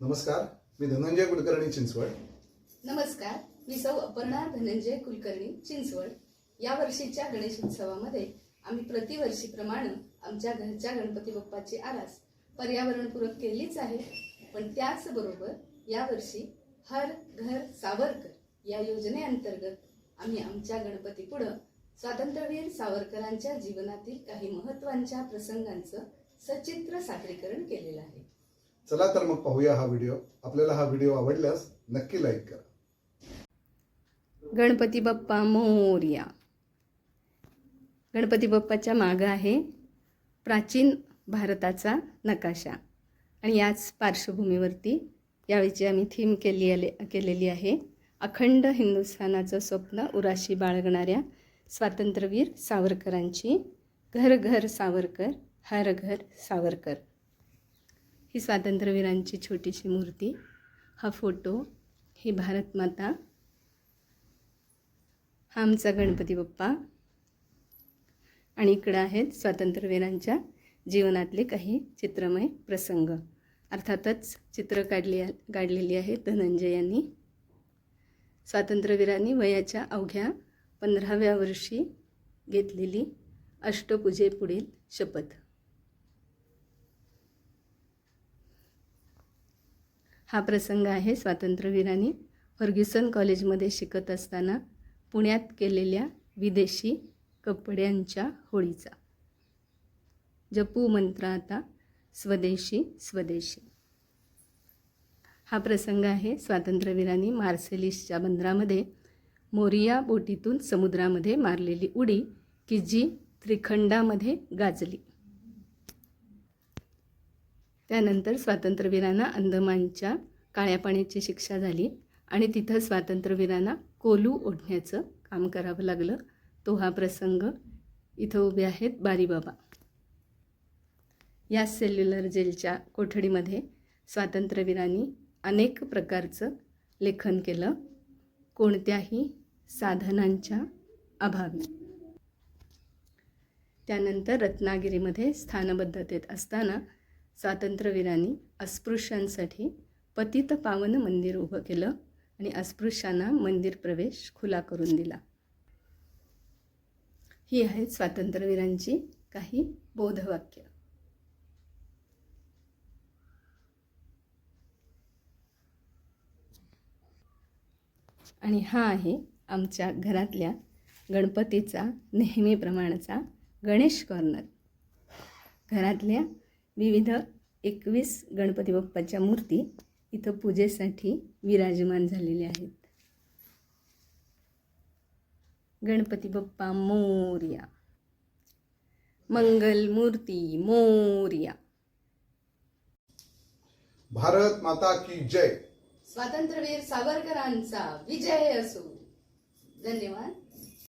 नमस्कार, मी धनंजय कुलकर्णी चिंचवड. नमस्कार, मी सौ अपर्णा धनंजय कुलकर्णी चिंचवड. या वर्षीच्या गणेशोत्सवामध्ये आम्ही प्रतिवर्षीप्रमाणे आमच्या घरच्या गणपती बाप्पाची आरास पर्यावरणपूरक केलीच आहे. पण त्याचबरोबर यावर्षी हर घर सावरकर या योजनेअंतर्गत आम्ही आमच्या गणपती पुढे स्वातंत्र्यवीर सावरकरांच्या जीवनातील काही महत्त्वाच्या प्रसंगांचं सचित्र सादरीकरण केलेलं आहे. चला तर मग पाहूया हा व्हिडिओ. आपल्याला हा व्हिडिओ आवडल्यास नक्की लाईक करा. गणपती बाप्पा मोरया. गणपती बाप्पाच्या मागं आहे प्राचीन भारताचा नकाशा आणि याच पार्श्वभूमीवरती यावेळीची आम्ही थीम केलेली आहे अखंड हिंदुस्थानाचं स्वप्न उराशी बाळगणाऱ्या स्वातंत्र्यवीर सावरकरांची. घर घर सावरकर, हर घर सावरकर. ही स्वातंत्र्यवीरांची छोटीशी मूर्ती, हा फोटो, ही भारत माता, हा आमचा गणपती बाप्पा आणि इकडं आहेत स्वातंत्र्यवीरांच्या जीवनातले काही चित्रमय प्रसंग. अर्थातच चित्र काढलेली आहेत धनंजय यांनी. स्वातंत्र्यवीरांनी वयाच्या अवघ्या 15व्या वर्षी घेतलेली अष्टपूजेपुढील शपथ. हा प्रसंग आहे स्वातंत्र्यवीरांनी फर्ग्युसन कॉलेजमध्ये शिकत असताना पुण्यात केलेल्या विदेशी कपड्यांच्या होळीचा. जपू मंत्र आता स्वदेशी स्वदेशी. हा प्रसंग आहे स्वातंत्र्यवीरांनी मार्सेलिसच्या बंदरामध्ये मोरिया बोटीतून समुद्रामध्ये मारलेली उडी की जी त्रिखंडामध्ये गाजली. त्यानंतर स्वातंत्र्यवीरांना अंदमानच्या काळ्या पाण्याची शिक्षा झाली आणि तिथं स्वातंत्र्यवीरांना कोलू ओढण्याचं काम करावं लागलं. तो हा प्रसंग. इथं उभे आहेत बारीबाबा. या सेल्युलर जेलच्या कोठडीमध्ये स्वातंत्र्यवीरांनी अनेक प्रकारचं लेखन केलं, कोणत्याही साधनांच्या अभावी. त्यानंतर रत्नागिरीमध्ये स्थानबद्धतेत असताना स्वातंत्र्यवीरांनी अस्पृश्यांसाठी पतित पावन मंदिर उभं केलं आणि अस्पृश्यांना मंदिर प्रवेश खुला करून दिला. ही आहेत स्वातंत्र्यवीरांची काही बोधवाक्य. आणि हा आहे आमच्या घरातल्या गणपतीचा नेहमीप्रमाणेचा गणेश कॉर्नर. घरातल्या विविध 21 गणपती बाप्पाच्या मूर्ती इथं पूजेसाठी विराजमान झालेल्या आहेत. गणपती बाप्पा मोरया. मंगल मूर्ती मोरया. भारत माता की जय. स्वातंत्र्यवीर सावरकरांचा विजय असो. धन्यवाद.